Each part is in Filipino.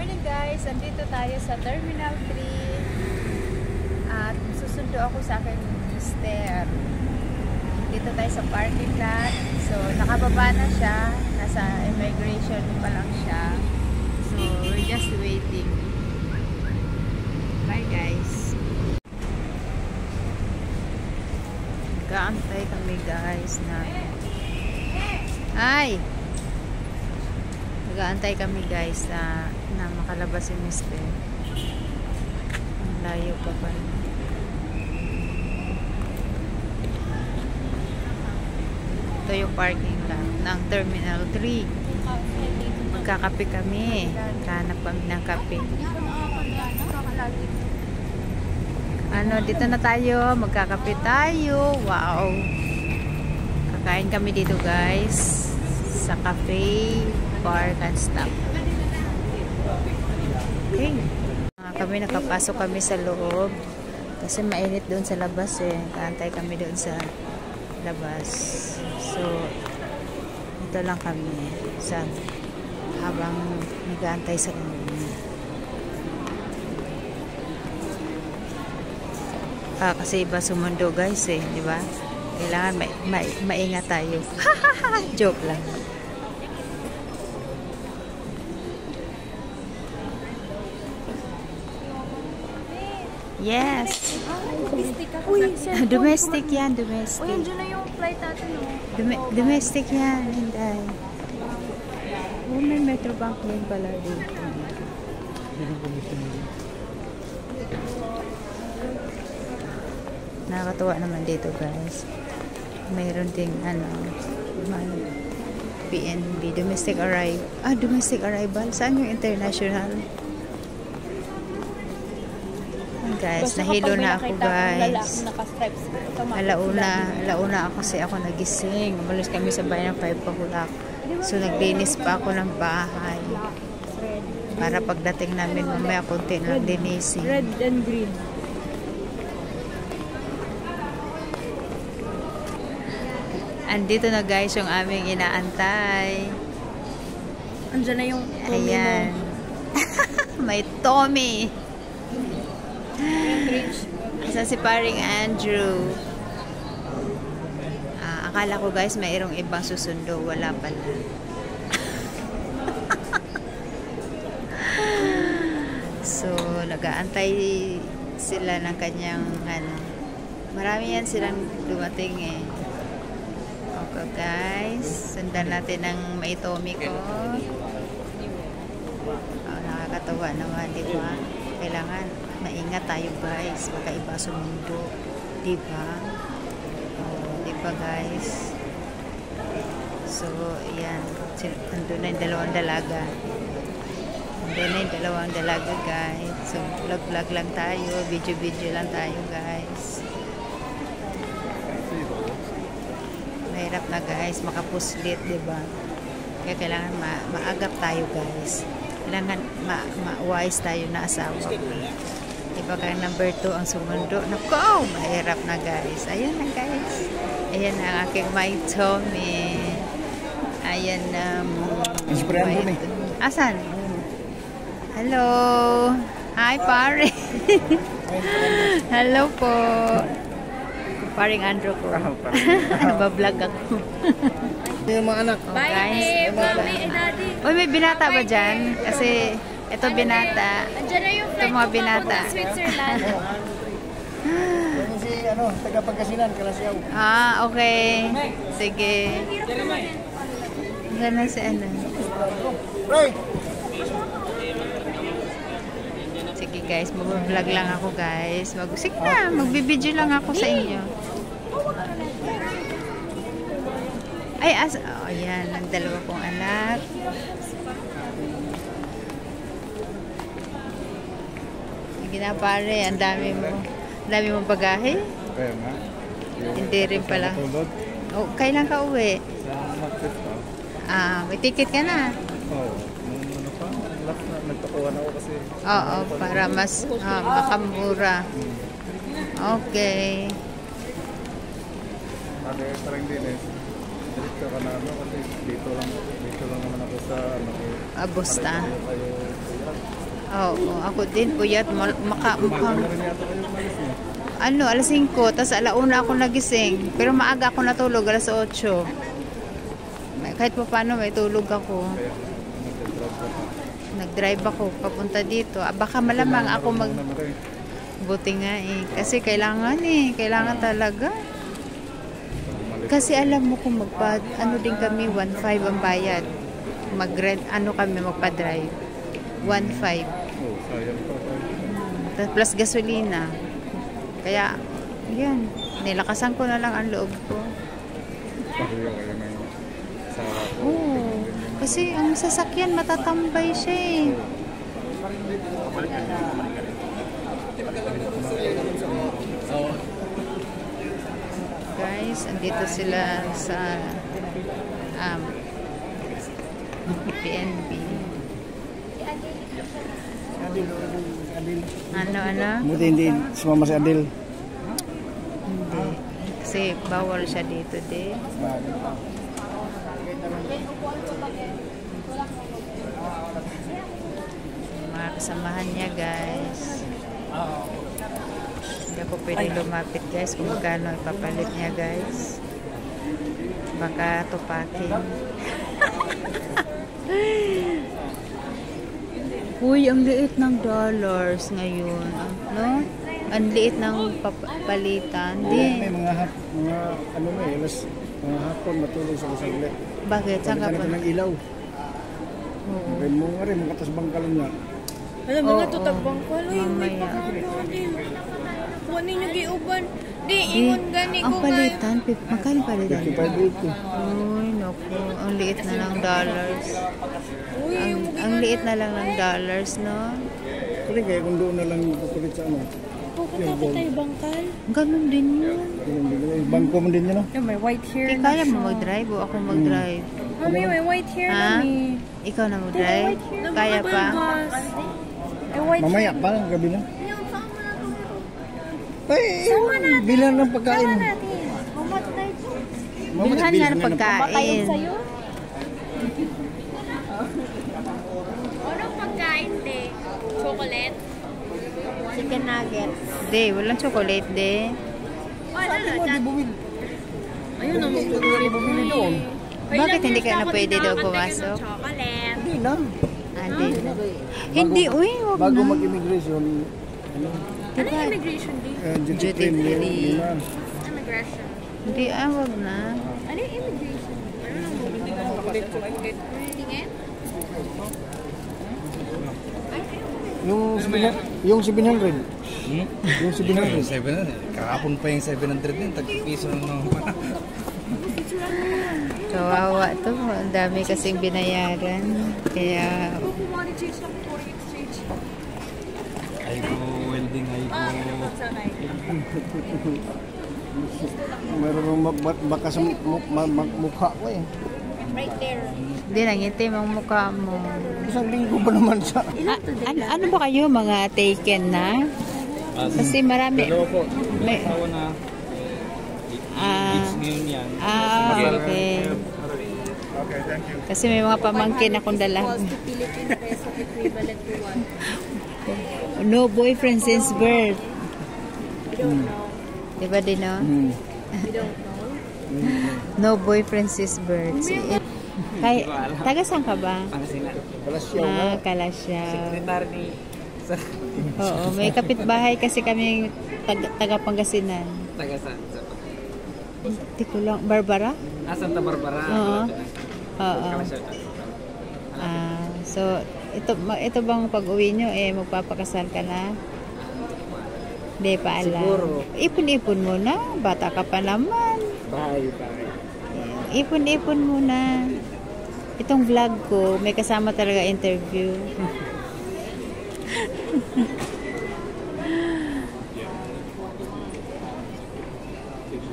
morning guys, andito tayo sa Terminal 3 at susundo ako sa akin mister. Dito tayo sa parking lot. So nakababa na siya, nasa immigration pa lang siya. So we're just waiting. Bye guys. Nag-aantay kami guys na nag-aantay kami guys na makalabas si mister. Ang layo pa pa. Ito yung parking lot ng Terminal 3. Magkakape kami. Hanap kami ng kape. Dito na tayo. Magkakape tayo. Wow. Kakain kami dito guys. Sa cafe, park and stop. Okay. Kami nakapasok kami sa loob. Kasi mainit doon sa labas eh. Kaantay kami doon sa labas. So, ito lang kami habang nag-aantay sa loob. Kasi iba sumundo guys eh, di ba? Kailangan maingat tayo. Joke lang. Yes. Domestic yan, domestic. Uy, andyan na yung flight natin, no? Domestic yan, hinday. Oh, may Metrobank din pala dito. Nakakatuwa naman dito, guys. Mayroon ding, PNB, domestic arrival. Domestic arrival. Saan yung international? Guys, nahilo na ako guys. Alauna ako kasi ako nagising. Umalis kami sa bayan ng 5 pagulak. So naglinis pa ako ng bahay. Para pagdating namin mamaya konti lang linisin. Red and green. Andito na guys yung aming inaantay. Andyan na yung Tommy. Ayan. May Tommy. Isa si paring Andrew. Akala ko guys mayroong ibang susundo, wala pala. So nag-aantay sila ng kanyang marami yan silang dumating eh. Okay guys, sundan natin ang may Tommy ko. Nakakatawa naman, di ba? Kailangan maingat tayo guys, baka iba sumundo, diba? Diba guys? So yan, andun na yung dalawang dalaga. Andun na yung dalawang dalaga guys. So vlog lang tayo, video lang tayo guys. Mahirap na guys, makapuslit, diba? Kaya kailangan maagap tayo guys. Kailangan ma-wise tayo na asawa. Iba kang number 2 ang sumundo. Naku, mahirap na guys. Ayan na guys. Ayan na ang aking my Tommy. Ayan na. Asan? Hello. Hi pare. Hello po. Paring Andrew ko. Nagbablog ako. Yung mga anak. Bye guys. Mommy and Daddy. Uy, may binata ba dyan? Kasi ito binata. Andyan na yung flight Ito mga binata. Switzerland. Yung si, taga-Pagkasinan, Kalasyaw. Okay. Sige. Gana si Right! Sige guys, mag-vlog lang ako guys. Sige na, magbibideo lang ako sa inyo. Ay, ayan, ang dalawa kong anak. Sige na pare, ang dami mong bagahe. Kaya nga. Hindi rin pala. Oh, kailan ka uwi? Sa market pa. May ticket ka na. Oo. Last na, nagpakuha na ako kasi. Oo, para mas makamura. Okay. Parang din eh. Diretso ka na kasi dito lang naman ako sa Busta. Kayo Oo, ako din puyat. Mukhang, Meron yata kayo umalis niya. alas 5, tapos alauna ako nagising. Pero maaga ako natulog, alas 8. Kahit pa paano may tulog ako. Kaya nag-drive ka pa. Nag-drive ako papunta dito. Baka malamang ako Marunong na rin. buti nga eh. Kasi kailangan talaga. Umalis. Kasi alam mo kung ano din kami, 1.5 ang bayad. Mag-rent, kami magpa-drive. 1.5. Oh, sayang pa. Plus gasolina. Kaya, yan. Nilakasan ko na lang ang loob ko. Pareho kayo ng Sara ko. Oo. Kasi ang sasakyan, matatambay siya eh. Guys, andito sila sa PNB. Ano? Buti hindi sumama si Adil. Hindi. Kasi bawal siya dito, mga kasamahan niya, guys. Hindi ako pwede lumapit, guys, kung magkano ipapalit niya, guys. Baka tupakin. Uy, ang liit ng dollars ngayon. No? Ang liit ng palitan. May Di. mga ano na eh, mga hapon matulog sa saglit. Bakit? Saan ka Palitan pa? ng ilaw. Oo. Kaya mo nga rin, mga katasbang ka lang niya. Alam mo nga, Oo. tutagbang ko. Ay, may Mamaya. pakakaroon. Kuha ninyo giuban. Di, Di. ingon gani Ang ko palitan, magkano palitan? 55.80. Uy, naku. Ang liit na ng dollars. Uy, yung Ang liit na lang ng dollars, no? Kaya kaya kung doon na lang pupulit sa ano. pupunta pa tayo bangkal. Ganun din yun. Bangko mo din yun, no? Yeah, may white hair Eh, kaya mo mag-drive o ako mag-drive? Mami, may white hair Ha? na mi. Ikaw na mag-drive? Kaya pa? May white Mamaya hair. pa, gabi na. Ay, bilang ng pagkain. Bilhan nga ng pagkain. Anong pagkain, de? Chocolate? Chicken nuggets. De, walang chocolate, de. Ano na? Ayun na, Bumili doon. Bakit hindi ka na pwede daw pumasok? Chocolate. Hindi na. Hindi. Hindi, uy, wag Bago na. mag-immigration, ano, Ano yung immigration, de? duty Duty free, free. yun na. Immigration. Hindi, wag na. Ano yung immigration? Tingin? Yung 700. Yung 700. 700. Kahapon pa yung 700 din. Tag-piso lang naman. Kawawa to. Ang dami kasing binayaran. Kaya, Ay ko, welding, ay ko. Meron baka sa mukha ko eh. Right there. hindi nangitim ang mukha mo. Isang linggo ba naman sa... Ano ba kayo, mga taken na? Kasi marami. Dalawa po. May, Asawa na. ah, Ngayon yan. okay. Okay, thank you. Kasi may mga pamangkin akong dala. Philippine peso equivalent to what? No boyfriend since birth. We don't know. Diba din, no? We don't know. No boyfriend since birth. Kay, taga saan ka ba? Kalasyaw. Secretary ni... Oo, may kapitbahay kasi kami taga Pangasinan. Taga saan? Hindi ko lang. Barbara? Santa Barbara. Oo. Oo. So, ito bang pag-uwi nyo, magpapakasal ka na? Hindi pa alam. Siguro. Ipon-ipon muna. Bata ka pa naman. Bye. Ipon-ipon muna. Itong vlog ko, may kasama talaga interview.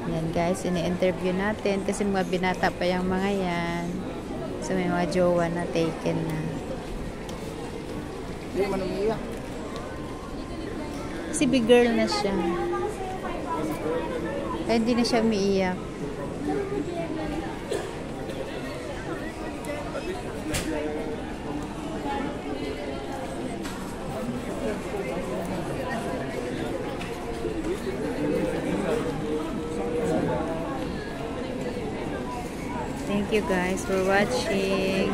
Yan guys, ini-interview natin kasi mga binata pa yung mga yan. So may mga jowa na taken na. Hindi man umiyak. Kasi big girl na siya. Kaya hindi na siya umiiyak. Thank you guys for watching.